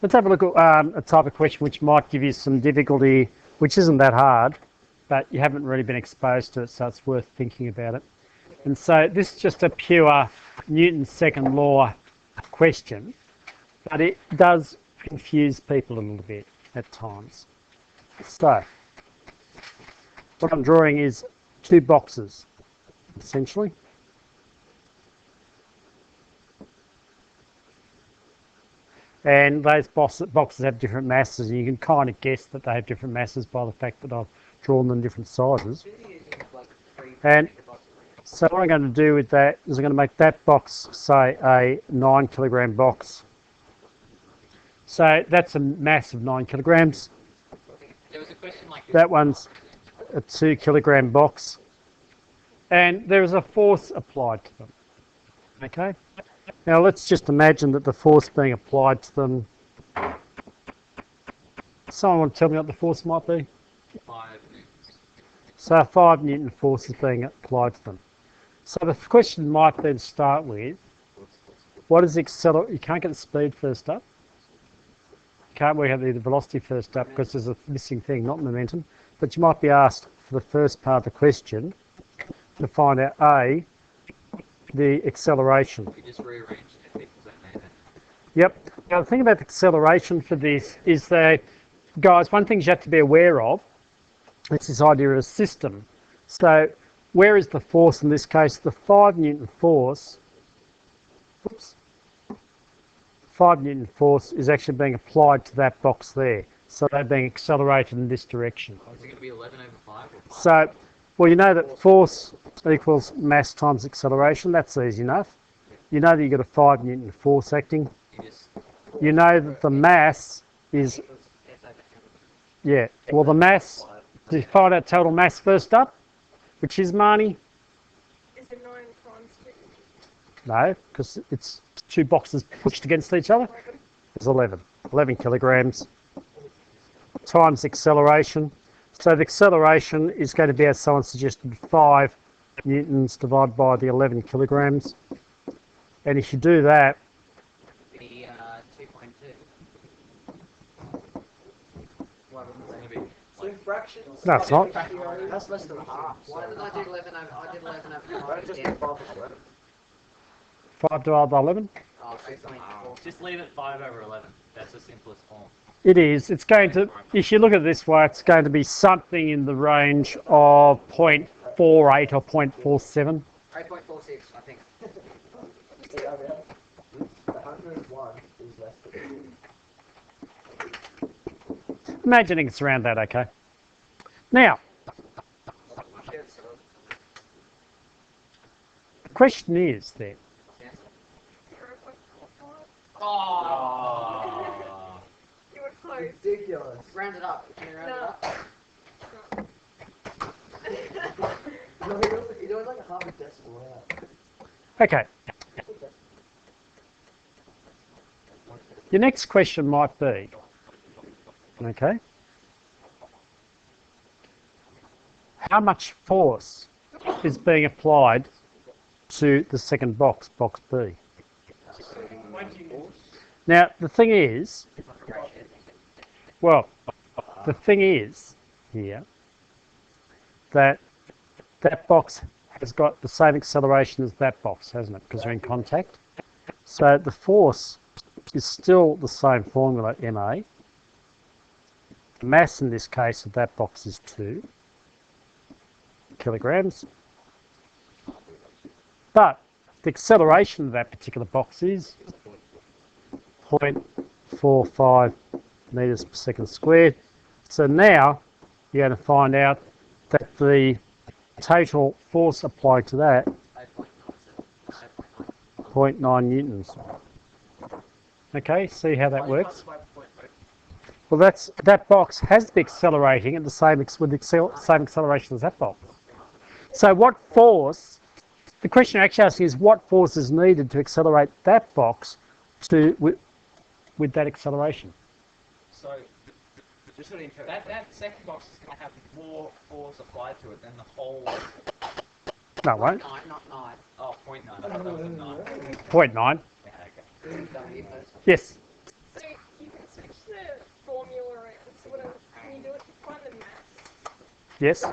Let's have a look at a type of question which might give you some difficulty, which isn't that hard, but you haven't really been exposed to it, so it's worth thinking about it. And so this is just a pure Newton's second law question, but it does confuse people a little bit at times. So what I'm drawing is two boxes, essentially. And those boxes have different masses, and you can kind of guess that they have different masses by the fact that I've drawn them different sizes. And so what I'm going to do with that is I'm going to make that box, say, a 9 kilogram box. So that's a mass of 9 kilograms. There was a question like that one's a 2 kilogram box. And there is a force applied to them. Okay? Now let's just imagine that the force being applied to them. Someone want to tell me what the force might be? 5 newtons. So a 5 Newton force is being applied to them. So the question might then start with, what is the acceleration? You can't get the speed first up. You can't work out the velocity first up because there's a missing thing, not momentum. But you might be asked for the first part of the question to find out A, the acceleration. You just rearranged it. Yep. Now the thing about the acceleration for this is that, guys, one thing you have to be aware of is this idea of a system. So where is the force in this case? The 5 Newton force, 5 Newton force is actually being applied to that box there. So they're being accelerated in this direction. Is it going to be 11 over 5 or 5? So, well, you know that force equals mass times acceleration. That's easy enough. You know that you've got a 5 Newton force acting. You know that the mass is, yeah, well, the mass, do you find out total mass first up? Which is, Marnie? Is it 9 times 2? No, because it's two boxes pushed against each other. It's 11. 11 kilograms times acceleration. So the acceleration is going to be, as someone suggested, 5 newtons divided by the 11 kilograms. And if you do that, The 2.2. Why wouldn't that be? So fractions. no, it's not. That's less than half. Why did I do 11 over? I did 11 over. Right, just above 11. 5 divided by 11. Oh, 2.4. Just leave it 5 over 11. That's the simplest form. It is. It's going to, if you look at it this way, it's going to be something in the range of 0.48 or 0.47. 8.46, I think. Yeah, yeah. 101 is less than. Imagining it's around that, okay? Now, the question is then, Oh. You were close. Ridiculous. Round it up. Can you round it up? No, he doing like a half a decimal out. okay, your next question might be, okay, how much force is being applied to the second box, box B? Now, the thing is, well, the thing is here that that box has got the same acceleration as that box, hasn't it? Because they're in contact. So the force is still the same formula, ma. The mass in this case of that box is 2 kilograms. But the acceleration of that particular box is 0.45 meters per second squared. So now you're going to find out that the total force applied to that 0.9 newtons. Okay, see how that works? Well, that box has to be accelerating at the same same acceleration as that box. So what force? The question actually asking is what force is needed to accelerate that box with that acceleration? So, just sort of that second box is going to have more force applied to it than the whole. No, it won't. 9, not 9. Oh, 0.9. I thought that was a 9. 0.9. Yeah, okay. Yes. So you can Yes. So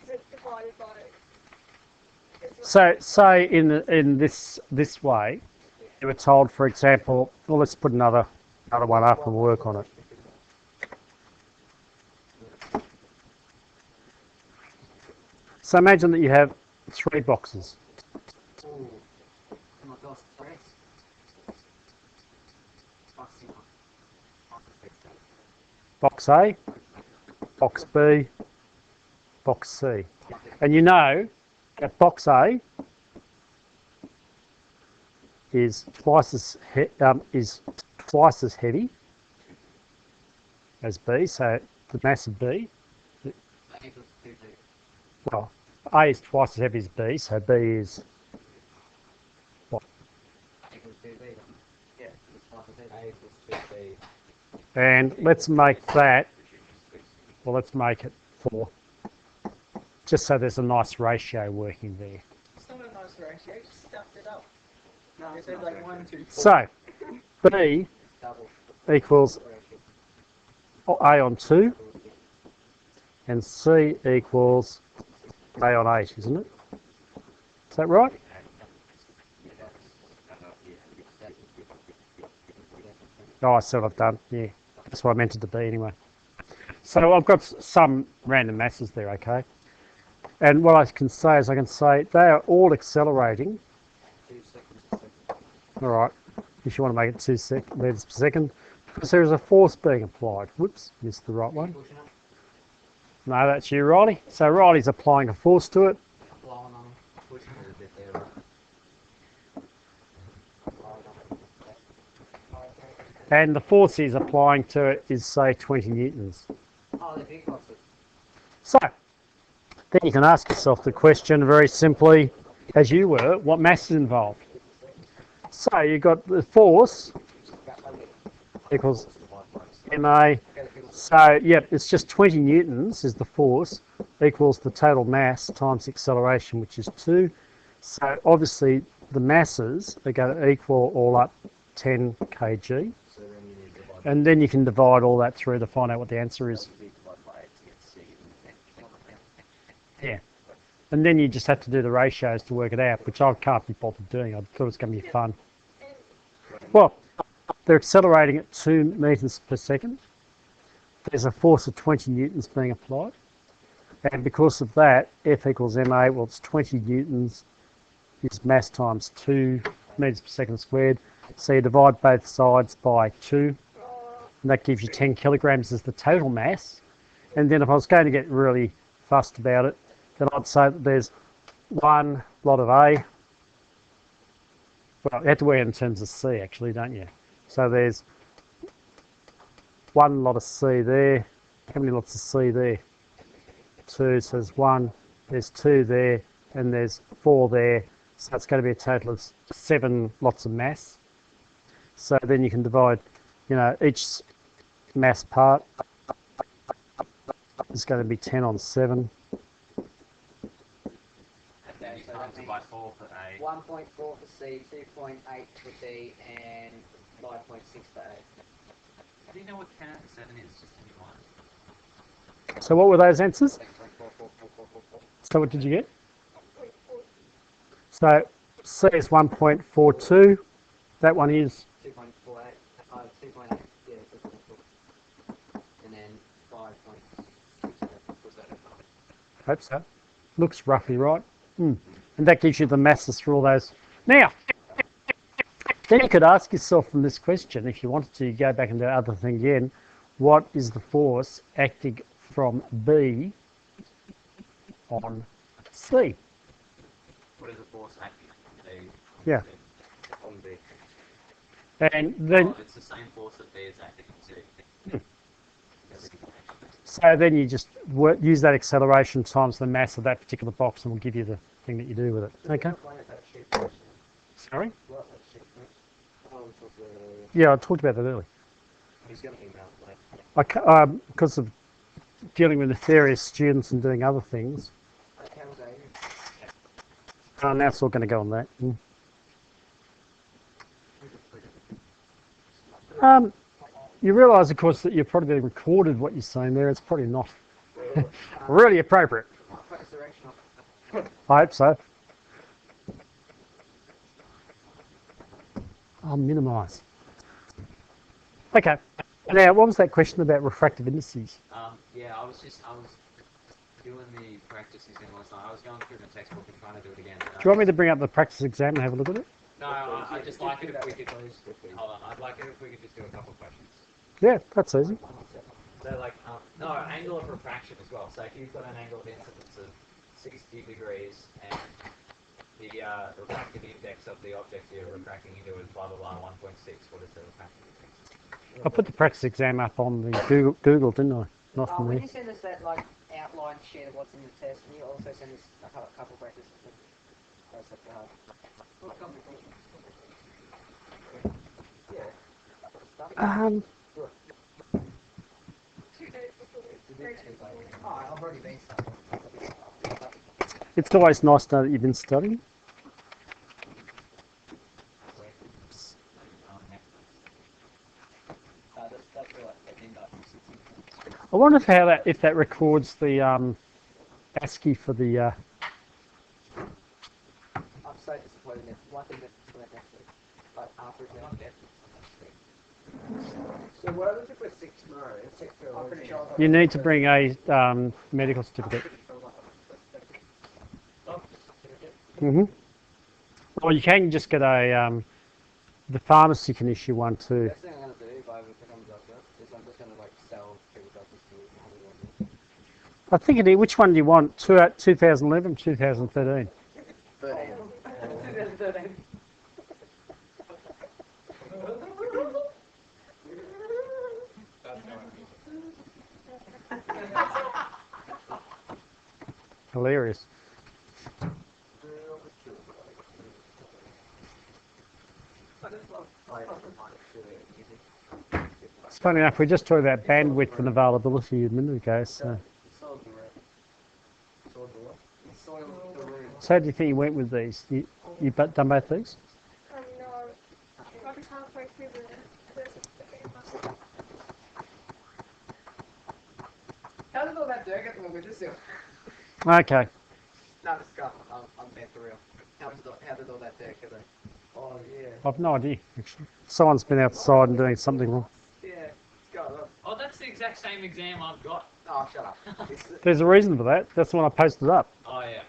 is it divided by? So in this way, you were told, for example, well, let's put another one up and work on it. So imagine that you have 3 boxes. Oh my gosh, sorry. Box A, box B, box C. And you know that box A is twice as heavy as B, so the mass of B, Equals 2B. well, A is twice as heavy as B, so B is what? Equals 2B. Yeah. It's twice as A heavy. equals 2B. And let's make that, well, let's make it 4. Just so there's a nice ratio working there. It's not a nice ratio, you just stuffed it up. No, it said like 1, 2, 4. So, B Double. equals Ratio. A on 2, and C equals A on 8, isn't it? Is that right? Oh, I see what I've done. Yeah, that's what I meant it to be anyway. So I've got some random masses there, okay? And what I can say is I can say they are all accelerating. 2 seconds a second. All right, if you want to make it 2 meters per second, because there is a force being applied. Whoops, missed the right one. Pushing up, No, that's you, Riley. So Riley's applying a force to it. blowing on, pushing it a bit there. Right? And the force he's applying to it is, say, 20 newtons. Oh, the big boxes. So, then you can ask yourself the question very simply, as you were, what mass is involved? So you've got the force equals ma. So, yep, it's just 20 newtons is the force equals the total mass times the acceleration, which is 2. So obviously the masses are going to equal all up 10 kg. So then you need to divide And then you can divide all that through to find out what the answer is. B divided by 8 to get C. Yeah. And then you just have to do the ratios to work it out, which I can't be bothered doing. I thought it was going to be fun. Well, they're accelerating at 2 meters per second. There's a force of 20 newtons being applied. And because of that, F equals ma, well, it's 20 newtons is mass times 2 meters per second squared. So you divide both sides by 2, and that gives you 10 kilograms as the total mass. And then if I was going to get really fussed about it, then I'd say that there's one lot of A. Well, you have to work in terms of C actually, don't you? So there's one lot of C there. How many lots of C there? 2, so there's 1, there's 2 there, and there's 4 there. So it's going to be a total of 7 lots of mass. So then you can divide, you know, each mass part is going to be 10 on 7. Okay, so that's by 4 for A. 1.4 for C, 2.8 for D, and 5.6 for A. How do you know what 10 and 7 is? Just in your mind. So what were those answers? 6.44444. So what did you get? So C is 1.42. That one is 2.48. 2.8. Yeah, 2.4. And then 5.6. Was that a hope so. Looks roughly right. And that gives you the masses for all those. Now, then you could ask yourself from this question, if you wanted to go back and do the other thing again, what is the force acting from B on C? What is the force acting on B? Yeah. On B. And then, Oh, it's the same force that B is acting on C. so then you just use that acceleration times the mass of that particular box and we'll give you the thing that you do with it. Okay? Sorry? Yeah, I talked about that earlier. He's going to email later. Because of dealing with nefarious students and doing other things, now it's all going to go on that. You realise, of course, that you're probably being recorded what you're saying there. It's probably not Really appropriate. Focus directional. I hope so. I'll minimise. Okay. Now, what was that question about refractive indices? Yeah, I was doing the practice exam last night. I was going through the textbook and trying to do it again. Do you want me to bring up the practice exam and have a look at it? No, I'd just like it if we could. Hold on, I'd like it if we could just do a couple of questions. Yeah, that's easy. So, like, no, angle of refraction as well. So, if you've got an angle of incidence of 60 degrees and the refractive index of the object you're refracting into is blah blah blah 1.6, what is the refractive index? I put the practice exam up on the Google, didn't I? Not Oh, from when there. you send us that like outline sheet of what's in the test, can you also send us a couple of practices? That's up to hard. Um, 2 days before the grade school. Oh, I've already been studying. it's always nice to know that you've been studying. That's all right. I wonder if that records the ASCII for the. I'm so disappointed in it. One thing that's disappointed next week. But after exam. So what happens if we're 6 tomorrow? I'm pretty sure. You need to bring a medical certificate. Or you can just get a. The pharmacy can issue one too. First thing I'm going to do if I ever become a doctor is I'm just going to like sell triple doctors to I think it is. Which one do you want? 2011, 2013? 13. Hilarious. It's funny enough, we just talked about bandwidth and availability a minute ago. So how do you think you went with these? You done both these? No, I was halfway through the first. How did all that dirt get to my window sill? Okay. No, just go. I'm being for real. How did all that dirt get there? Oh, yeah. I've no idea, actually. Someone's been outside and doing something wrong. Yeah, let's go. Look. Oh, that's the exact same exam I've got. Oh, shut up. There's a reason for that. That's the one I posted up. Oh yeah.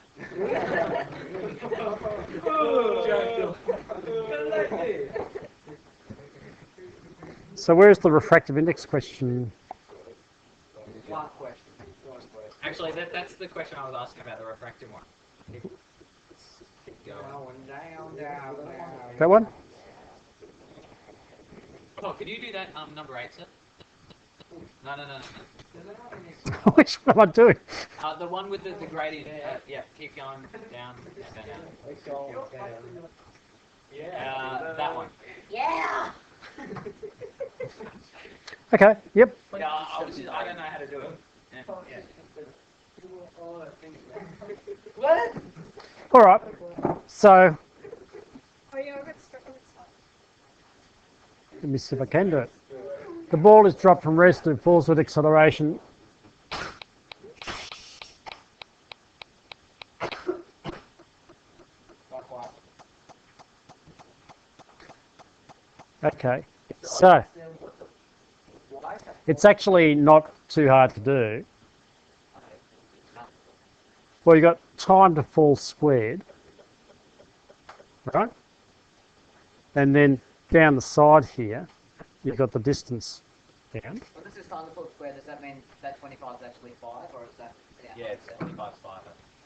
So where's the refractive index question? One question. Actually, that's the question I was asking about the refractive one. Keep going. Down. That one? Oh, could you do that number 8, sir? No. Which one am I doing? The one with the gradient. Yeah, keep going down. That one. Yeah! Okay, yep. Yeah, I don't know how to do it. Yeah. What? All right. So Oh yeah, I got stuck on this one. let me see if I can do it. The ball is dropped from rest and falls with acceleration. Okay, so it's actually not too hard to do. Well, you've got time to fall squared, right? And then down the side here, you've got the distance down. Well, this is time to put square. Does that mean that 25 is actually 5, or is that... Yeah, it's 25 5.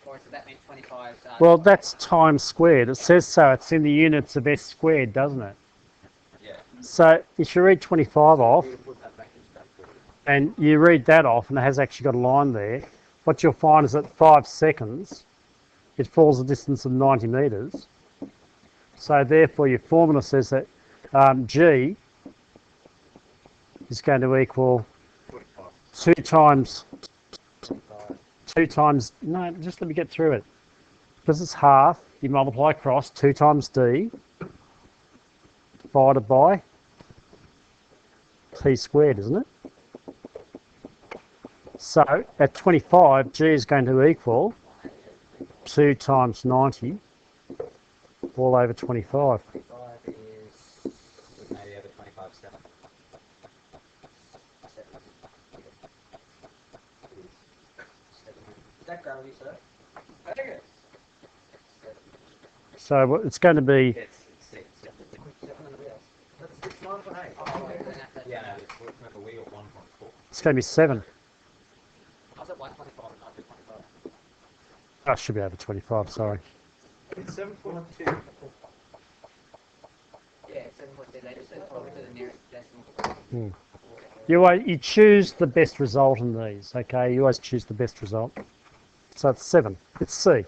Or does that mean 25 is... Well, that's time squared. It says so. It's in the units of s squared, doesn't it? Yeah. So if you read 25 off, and you read that off, and it has actually got a line there, what you'll find is at 5 seconds, it falls a distance of 90 metres. So therefore, your formula says that G is going to equal 2 times, no, just let me get through it. Because it's half, you multiply across 2 times D divided by T squared, isn't it? So at 25, G is going to equal 2 times 90 all over 25. 25 is maybe over 25 7. Is that gravity, sir? I think it's So it's going to be, It's 6. 7 and a bit. That's 6.9.8. Oh, wait, then that's Yeah, no, it's, remember we got 1.4. it's going to be 7. I was at 125 and I was at 25. I should be over 25, sorry. It's 7.2. Yeah, 7.2. They just said probably to the nearest decimal. You choose the best result in these, okay? You always choose the best result. So it's 7. It's C.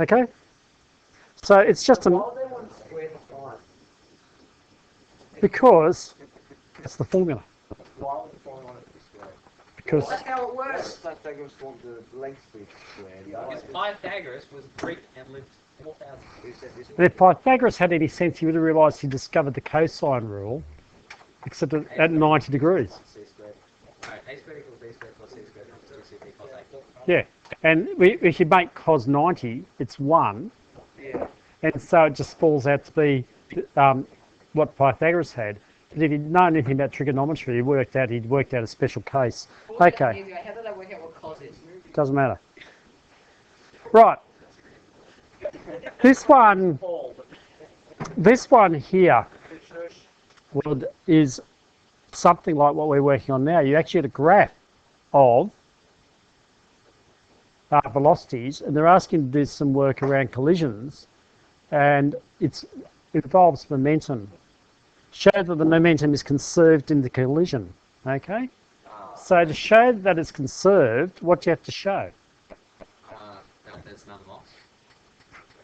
Okay? So it's just Why would they want to square the 5? because that's the formula. Why would the 5 want it to be squared? Because That's how it works. Pythagoras want the length to be squared. Because Pythagoras was Greek and lived 4,000. Who said this? if Pythagoras had any sense, he would have realised he discovered the cosine rule, except at 90 degrees. C squared. Alright, A squared equals B squared plus C squared equals 2CP cos A. Yeah, and if you make cos 90, it's 1, Yeah. and so it just falls out to be what Pythagoras had. But if he'd known anything about trigonometry, he'd worked out a special case. Okay, How did I work out what cos is? doesn't matter. Right, this one here is something like what we're working on now. You actually had a graph of velocities, and they're asking to do some work around collisions, and it involves momentum. Show that the momentum is conserved in the collision. Okay. So to show that it's conserved, what do you have to show? That there's none lost.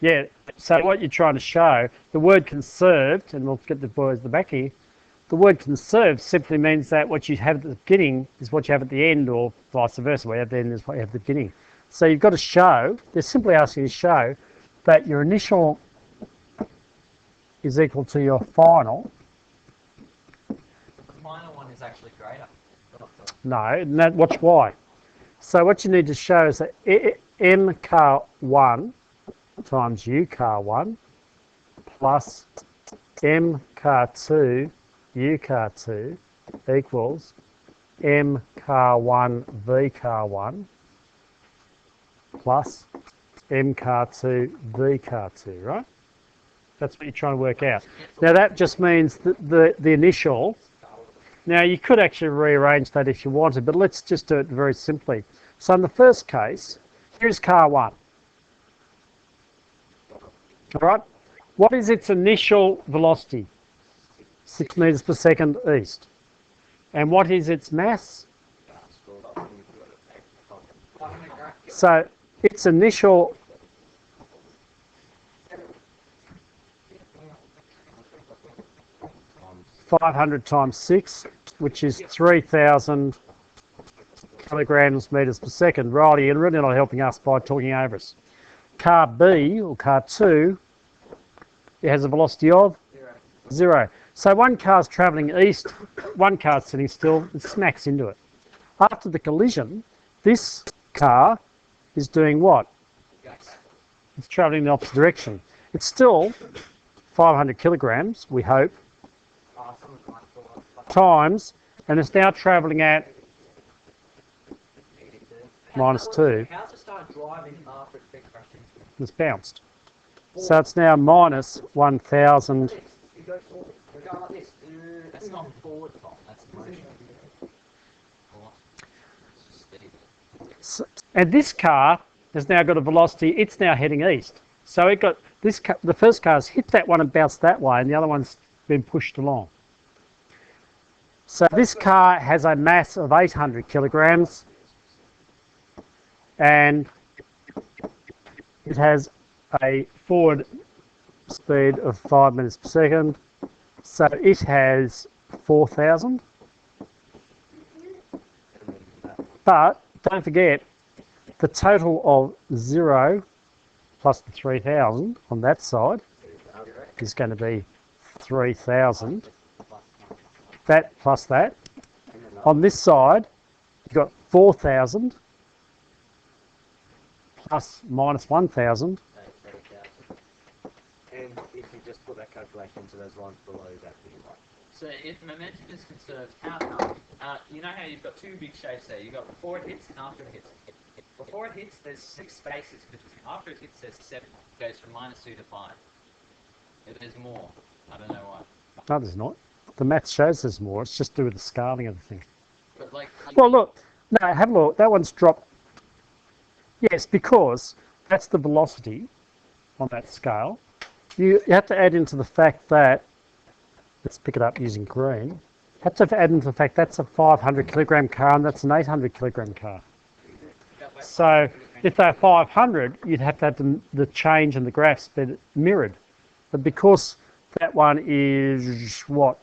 Yeah. So what you're trying to show, the word conserved, and we'll get the boys at the back here. The word conserved simply means that what you have at the beginning is what you have at the end, or vice versa. What you have at the end is what you have at the beginning. So you've got to show, they're simply asking you to show that your initial is equal to your final. The final one is actually greater. No, and watch why. So what you need to show is that m car 1 times u car 1 plus m car 2 u car 2 equals m car 1 v car 1 plus m car 2 v car 2, right? That's what you're trying to work out. Now that just means that the initial. Now you could actually rearrange that if you wanted, but let's just do it very simply. So in the first case, here's car 1. All right. What is its initial velocity? 6 meters per second east. And what is its mass? So its initial (500 times 6), which is 3,000 kilograms meters per second. Righty, you're really not helping us by talking over us. Car B, or car 2, it has a velocity of 0. So one car's travelling east, one car's sitting still, it smacks into it. After the collision, this car is doing what? It's travelling in the opposite direction. It's still 500 kilograms, we hope, times, and it's now travelling at -2. How's it start driving after it's been crushed into? It's bounced. So it's now minus 1,000. You go forward. We're going like this. That's not forward, Tom. That's motion. And this car has now got a velocity, it's now heading east. So it got this car, the first car's hit that one and bounced that way, and the other one's been pushed along. So this car has a mass of 800 kilograms, and it has a forward speed of 5 meters per second. So it has 4,000. But don't forget, the total of 0 plus the 3,000 on that side is going to be 3,000. That plus that. On this side, you've got 4,000 plus minus 1,000. And if you just put that calculation into those lines below that, right? So if momentum is conserved, how come? You know how you've got two big shapes there. You've got before it hits and after it hits. Before it hits, there's 6 spaces between. After it hits, there's 7. It goes from -2 to 5. If there's more, I don't know why. No, there's not. The math shows there's more. It's just to do with the scaling of the thing. But like, Well, look. No, have a look. That one's dropped. Yes, because that's the velocity on that scale. You have to add into the fact that, let's pick it up using green. Have to add into the fact that's a 500 kilogram car and that's an 800 kilogram car. So if they're 500, you'd have to have the change in the graphs be mirrored. But because that one is what,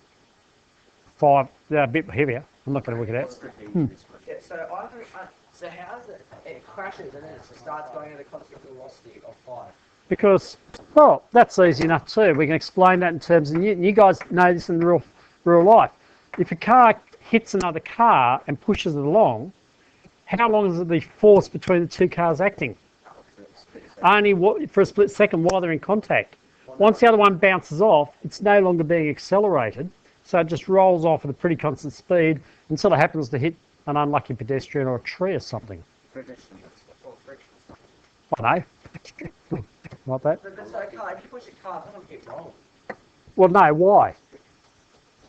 5, they're a bit heavier. I'm not going to work it out. Yeah, so I think, so how is it? It crashes and then it starts going at a constant velocity of 5. Because, well, that's easy enough too. We can explain that in terms of Newton. You guys know this in real life. If a car hits another car and pushes it along, how long is the force between the two cars acting? Only for a split second while they're in contact. Once the other one bounces off, it's no longer being accelerated, so it just rolls off at a pretty constant speed until it happens to hit an unlucky pedestrian or a tree or something. I know. Like that. But so a car, if you push a car, it doesn't get wrong. Well, no, why?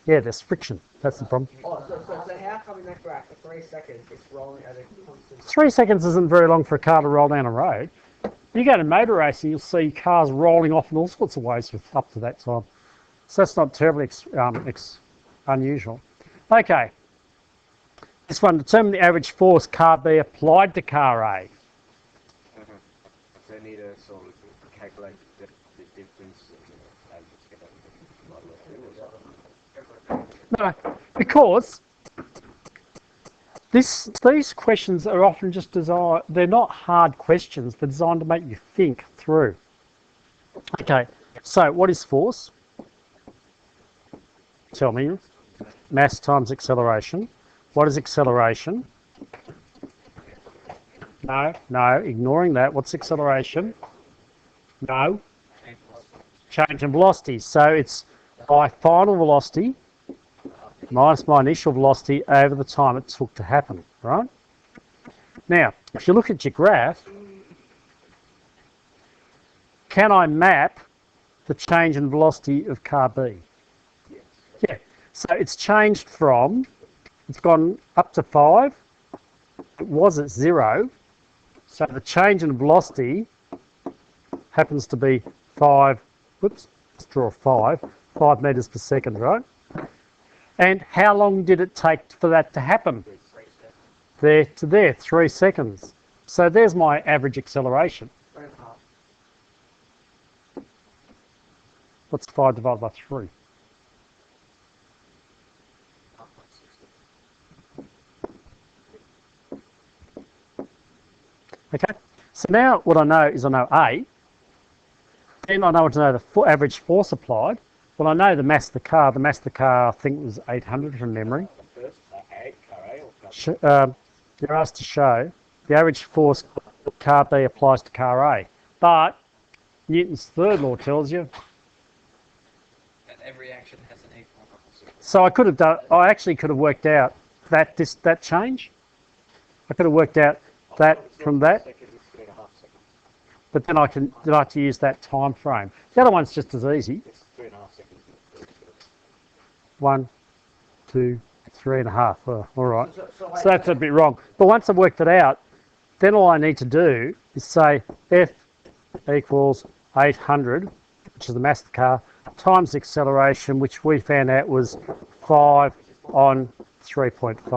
Yeah, there's friction. That's the problem. Oh, so how come in that graph for 3 seconds it's rolling at a constant... 3 seconds isn't very long for a car to roll down a road. You go to motor racing, you'll see cars rolling off in all sorts of ways with up to that time. So that's not terribly unusual. Okay. This one, determine the average force car B applied to car A. So you need to sort of calculate the difference and No, because these questions are often just designed, they're not hard questions, they're designed to make you think through. Okay, so what is force? Tell me. Mass times acceleration. What is acceleration? No, ignoring that. What's acceleration? No. Change in velocity. So it's my final velocity minus my initial velocity over the time it took to happen, right? Now, if you look at your graph, can I map the change in velocity of car B? Yeah. So it's changed from, it's gone up to 5. It was at 0. So the change in velocity happens to be 5, whoops, let's draw 5 metres per second, right? And how long did it take for that to happen? There to there, 3 seconds. So there's my average acceleration. 3.5. What's 5 divided by 3? Okay, so now what I know is I know A. Then I know to know the average force applied. Well, I know the mass of the car. The mass of the car, I think, was 800 from memory. You're asked to show the average force car B applies to car A. But Newton's third law tells you. that every action has an equal and opposite. So I actually could have worked out that change. I could have worked out that from that. But then I like to use that time frame. The other one's just as easy. 1, 2, 3.5. Oh, all right. So that's a bit wrong. But once I've worked it out, then all I need to do is say F equals 800, which is the mass of the car, times the acceleration, which we found out was 5 on 3.5. Hang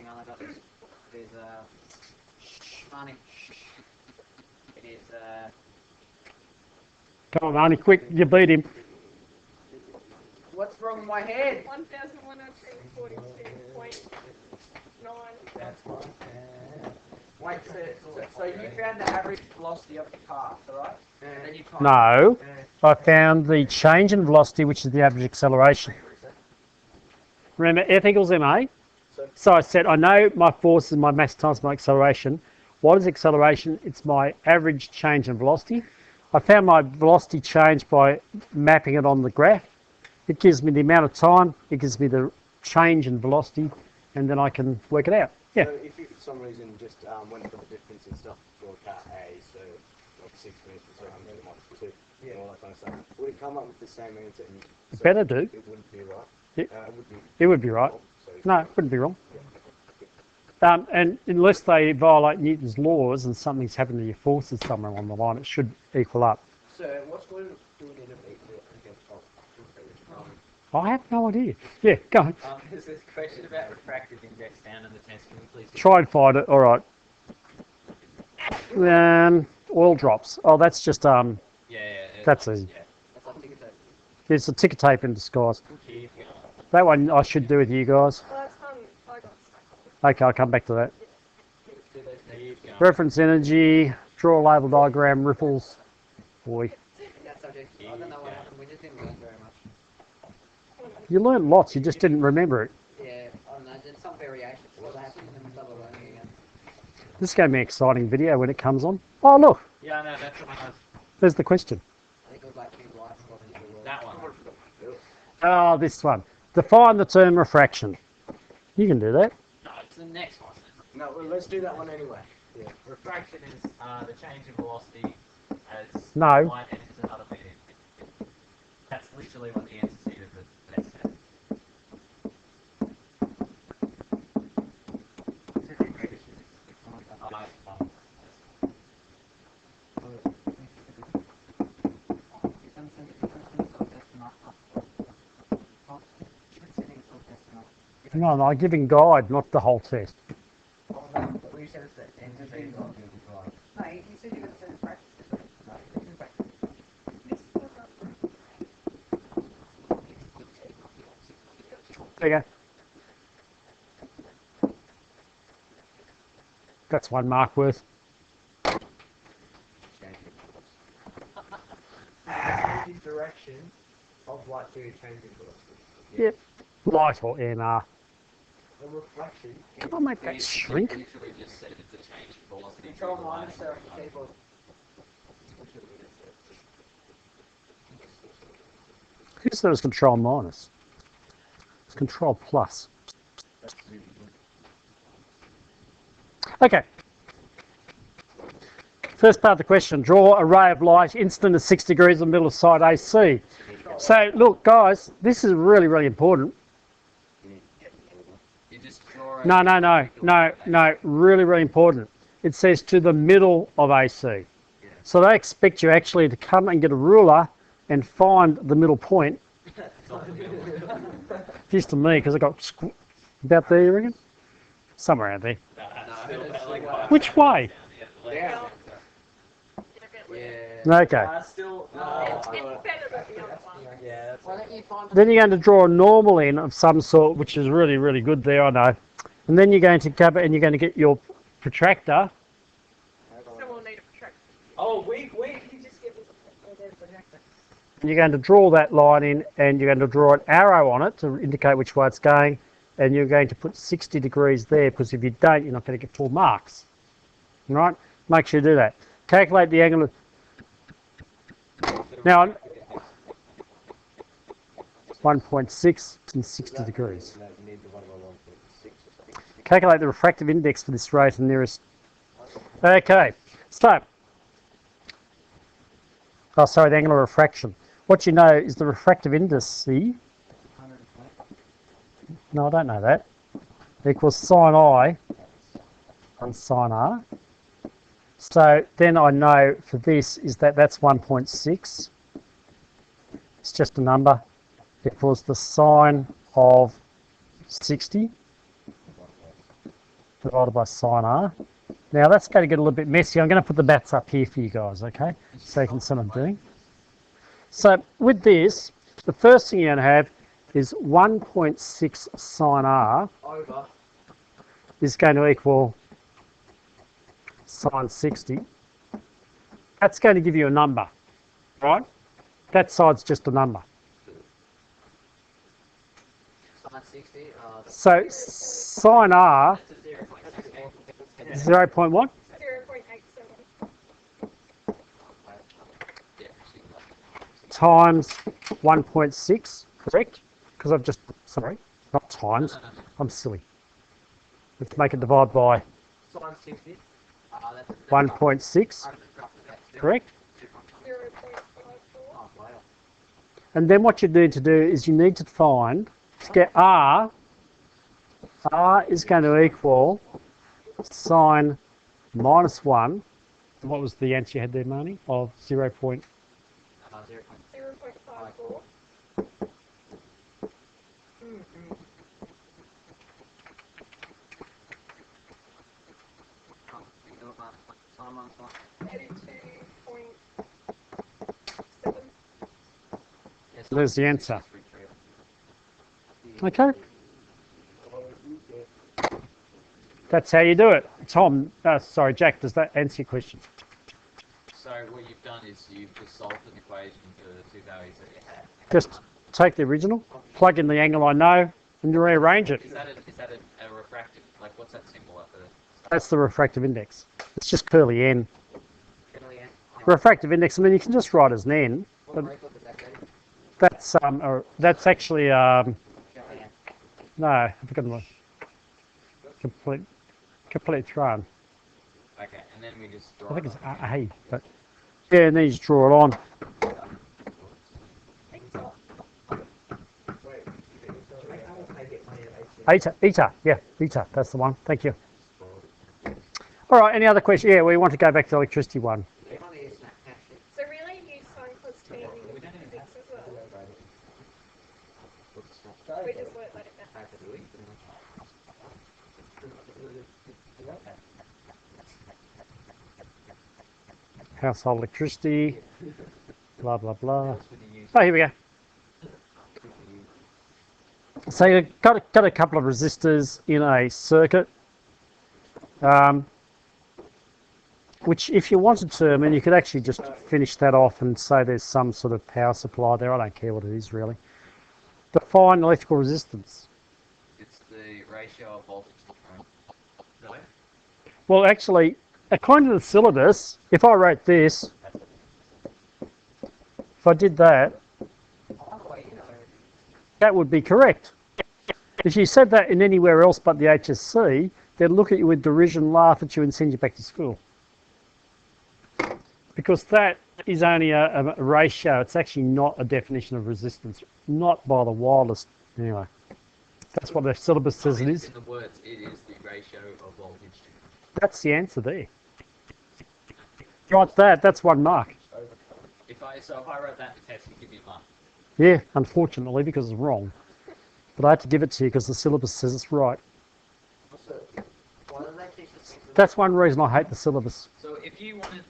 on, I got this. There's Marnie. It is Come on, Arnie, quick, you beat him. what's wrong with my head? 1,103.9. Wait, so you found the average velocity of the car, right? And then you times No, I found the change in velocity, which is the average acceleration. Remember, F equals ma. So I said, I know my force is my mass times my acceleration. What is acceleration? It's my average change in velocity. I found my velocity change by mapping it on the graph. It gives me the amount of time, it gives me the change in velocity, and then I can work it out. Yeah. So if you for some reason just went for the difference in stuff for cat A, so like 6 minutes for 100 minus 2, and all that kind of stuff, would it come up with the same answer? And It so better do. It wouldn't be right. It- It would be. It would be right. wrong, so No, it wouldn't be wrong. And unless they violate Newton's laws and something's happened to your forces somewhere on the line, it should equal up. So what's going to do an innovate against I have no idea. Yeah, go on. There's this question about refractive index down in the test. Can you please? Try and find it. All right. Oil drops. Oh, that's just That's easy. Yeah. That's like ticket tape. it's a ticker tape in disguise. Keep going. That one I should do with you guys. Last time I got stuck. Okay, I'll come back to that. Do those keep going. Reference energy, draw a label diagram, ripples. Boy, That subject, I don't know what happened. We just didn't learn very much. you learn lots. You just didn't remember it. Yeah, I don't know. There's some variations. What happened and then started learning again. This is going to be an exciting video when it comes on. Oh, look, Yeah, no, that's the one. there's the question. I think it was like Cube Lights. Wasn't it? That one. Oh, this one. Define the term refraction. You can do that. No, it's the next one. No, well, let's do that one anyway. Yeah. Refraction is the change in velocity as No. light enters another medium. That's literally what the antecedent of the next step. No, I'm giving guide, not the whole test. We said it's the antecedent. No, you said you were going to send practice. There you go. That's 1 mark worth. The direction of light through changing velocity. Yep. Light or NR. The reflection. Can I make that shrink? Literally just said it's a change in velocity. Control through the light. minus there on the keyboard. Who said it was control minus? It's control plus. Okay. First part of the question, draw a ray of light instant at 6 degrees in the middle of side AC. So look guys, this is really, really important. You just draw No, really, really important. It says to the middle of AC. So they expect you actually to come and get a ruler and find the middle point. Just to me, because I got about there, you reckon? Somewhere out there. Which way? Yeah. Okay. Still. It's better than the other one. Yeah. Why don't you find Then you're going to draw a normal in of some sort, which is really, really good there, I know. And then you're going to cover and you're going to get your protractor. So we'll need a protractor. Oh, wait, you just get this. And you're going to draw that line in and you're going to draw an arrow on it to indicate which way it's going. And you're going to put 60 degrees there because if you don't, you're not going to get full marks. All right? Make sure you do that. Calculate the angle of... Now, 1.6 and 60 degrees. Calculate the refractive index for this ray to the nearest. Okay, so. Oh, sorry, the angular refraction. What you know is the refractive index. See? No, I don't know that. Equals sine I on sine R. So then I know for this is that that's 1.6. It's just a number. Equals the sine of 60 divided by sine R. Now that's going to get a little bit messy. I'm going to put the maths up here for you guys, okay? So you can see what I'm doing. So with this, the first thing you're going to have is 1.6 sine R over? is going to equal sine 60. That's going to give you a number, right? That side's just a number. Sine 60 60. So sine R, That's a 0.68. 0.1 0.87. Yeah, times 1.6, correct? Because I've just, sorry, not times, I'm silly. Let's make it divide by Sine 60. That's 1.6, correct? 0.54. Oh, wow. And then what you need to do is you need to find, to get R is going to equal sine minus 1. What was the answer you had there, Marnie? Of 0. 0.54. 0.54. Sine minus 1. 82.7. There's the answer. Okay. That's how you do it. Tom, sorry, Jack, does that answer your question? So what you've done is you've just solved an equation for the two values that you had. Just take the original, plug in the angle I know, and you rearrange it. Is that a refractive? Like, what's that symbol up there? That's the refractive index. It's just curly N. Generally, Refractive index, I mean, you can just write as an N, what but breakup is that, Katie? that's actually, Generally, no, I've forgotten the complete thrown. Okay, and then we just draw. I think it it's up. A, but yeah, and then you just draw it on. Eta, yeah, eta, that's the one. Thank you. All right, any other questions? Yeah, we want to go back to the electricity one. Generally, it's not cash. So really use sine plus t in physics as well. We just won't let it down. Household electricity, blah, blah, blah. What's with the use? Oh, here we go. So you've got a couple of resistors in a circuit, which if you wanted to, I mean, you could actually just finish that off and say there's some sort of power supply there. I don't care what it is, really. Define electrical resistance. It's the ratio of voltage to current. Really? Well, actually, according to the syllabus, if I wrote this, if I did that, that would be correct. If you said that in anywhere else but the HSC, they'd look at you with derision, laugh at you, and send you back to school. Because that is only a ratio. It's actually not a definition of resistance. Not by the wildest. Anyway, that's what the syllabus says it is. In the words, it is the ratio of voltage to. That's the answer there. Write that. That's 1 mark. If I wrote that in the test, you give me a mark. Yeah, unfortunately, because it's wrong. But I had to give it to you because the syllabus says it's right. Why does that teach us? That's one reason I hate the syllabus. So if you wanted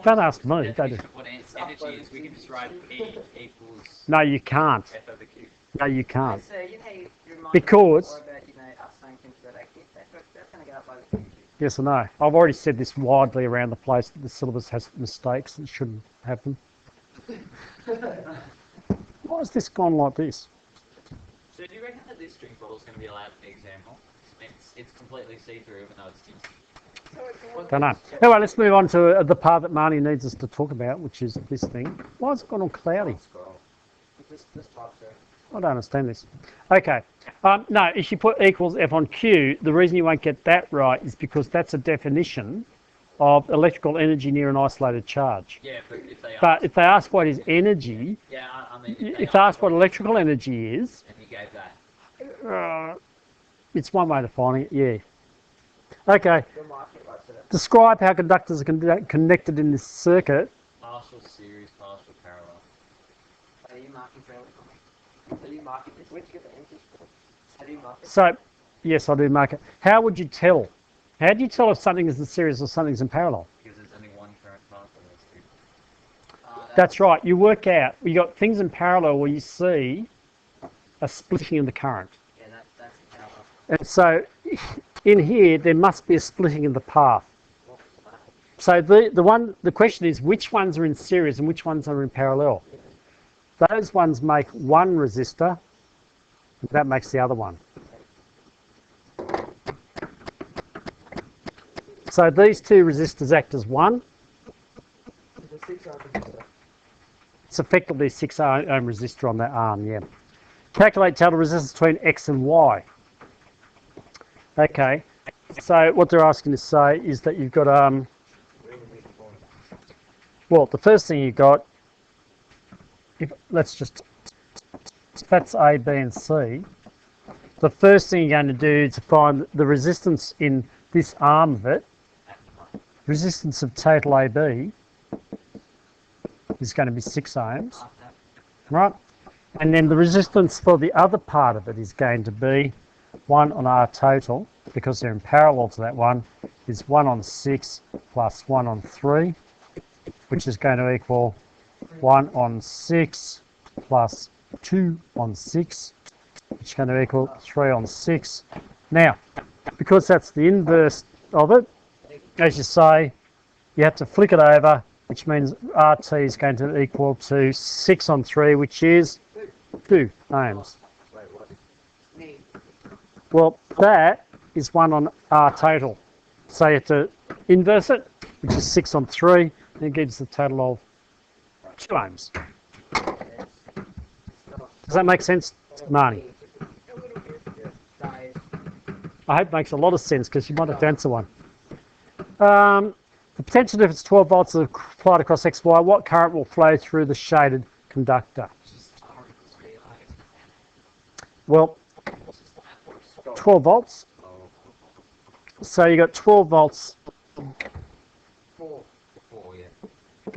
Don't ask me, the don't definition do- of what energy is, we can just write E equals No, you can't. F over Q. No, you can't. So, you know, you remind Because- us before about, you know, us saying things about active. That's going to go up over the Yes or no? I've already said this widely around the place that the syllabus has mistakes that shouldn't have them. Why has this gone like this? So do you reckon that this string bottle is going to be allowed in the exam hall? It's completely see-through even though it's thin. So it's not. Don't know. Anyway, let's move on to the part that Marnie needs us to talk about, which is this thing. Why has it gone all cloudy? This type, sir. I don't understand this. Okay. No, if you put equals F on Q, the reason you won't get that right is because that's a definition of electrical energy near an isolated charge. Yeah, but if they But if they ask what is energy, yeah, I mean, if they ask what electrical energy is, and you gave that, it's one way of defining it, yeah. Okay, Your market, right, so that. describe how conductors are connected in this circuit. partial series, partial parallel. Are you marking fairly? Are you marking this? Where'd you get the answers from? How do you mark it? So, yes, I do mark it. How would you tell? How do you tell if something is in series or something's in parallel? Because there's only one current path and there's two. That's right. You work out. You got things in parallel where you see a splitting in the current. Yeah, that's the power. And so, in here, there must be a splitting in the path. So the question is, which ones are in series and which ones are in parallel? Those ones make one resistor, That makes the other one. So these two resistors act as one. The 6 ohm resistor. It's effectively 6 ohm resistor on that arm, yeah. Calculate total resistance between X and Y. Okay, so what they're asking to say is that you've got, well, the first thing you've got, let's just, that's A, B and C. The first thing you're going to do is to find the resistance in this arm of it. Resistance of total AB is going to be 6 ohms, right? And then the resistance for the other part of it is going to be 1 on R total, because they're in parallel to that one, is 1 on 6 plus 1 on 3, which is going to equal 1 on 6 plus 2 on 6, which is going to equal 3 on 6. Now, because that's the inverse of it, as you say, you have to flick it over, which means RT is going to equal to 6 on 3, which is 2 ohms. Wait, what? Me. Well, that is 1 on R total. So you have to inverse it, which is 6 on 3, and it gives the total of 2 ohms. Does that make sense, Marnie? I hope it makes a lot of sense, because you might have to answer one. The potential difference 12 volts is applied across XY. What current will flow through the shaded conductor? Well, 12 volts. So you got 12 volts. 4, yeah.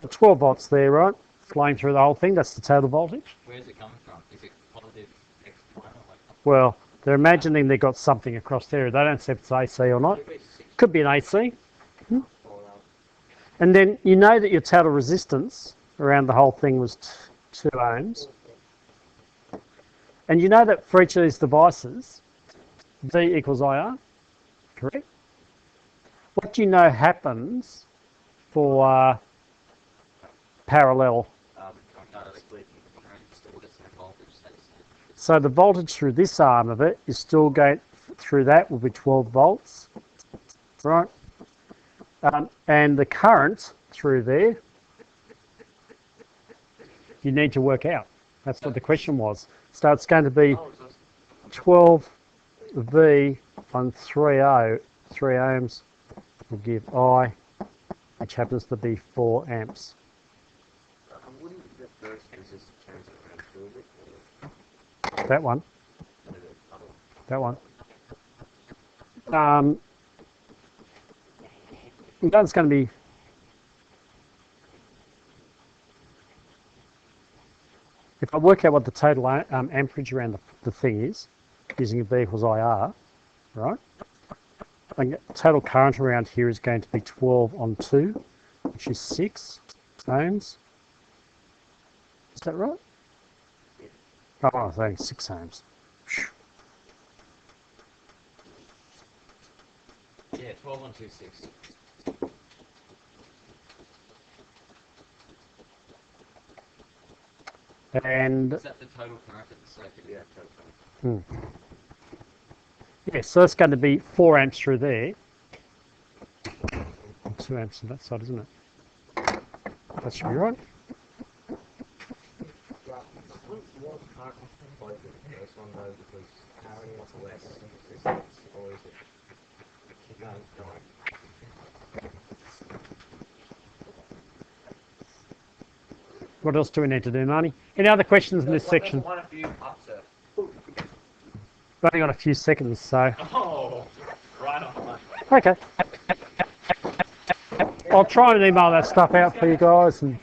12 volts there, right? Flowing through the whole thing. That's the total voltage. Where's it coming from? Is it positive X line or like? Well, they're imagining they've got something across there. They don't say if it's AC or not. Could be an AC. And then you know that your total resistance around the whole thing was 2 ohms. And you know that for each of these devices, V equals IR, correct? What do you know happens for parallel? So the voltage through this arm of it is still going through that will be 12 volts, right? And the current through there, you need to work out. That's what the question was. So it's going to be 12 V on 3 ohms will give I, which happens to be 4 amps. Wouldn't the first resist change around to a bit? That one. That one. That's going to be if I work out what the total amperage around the thing is, using V equals IR, right? And total current around here is going to be 12 on 2, which is 6 ohms. Is that right? Oh, I think 6 ohms. Yeah, 12 on 2, 6. And Is that the total current at the circuit? Yeah, total current. yeah, so that's going to be 4 amps through there. 2 amps on that side, isn't it? That should be right. First one though, because carrying is less resistance, or is it? No, no. What else do we need to do, Marnie? Any other questions in this section? One of you up, sir. We've only got a few seconds, so. Oh, right on. Okay. I'll try and email that stuff out for you guys and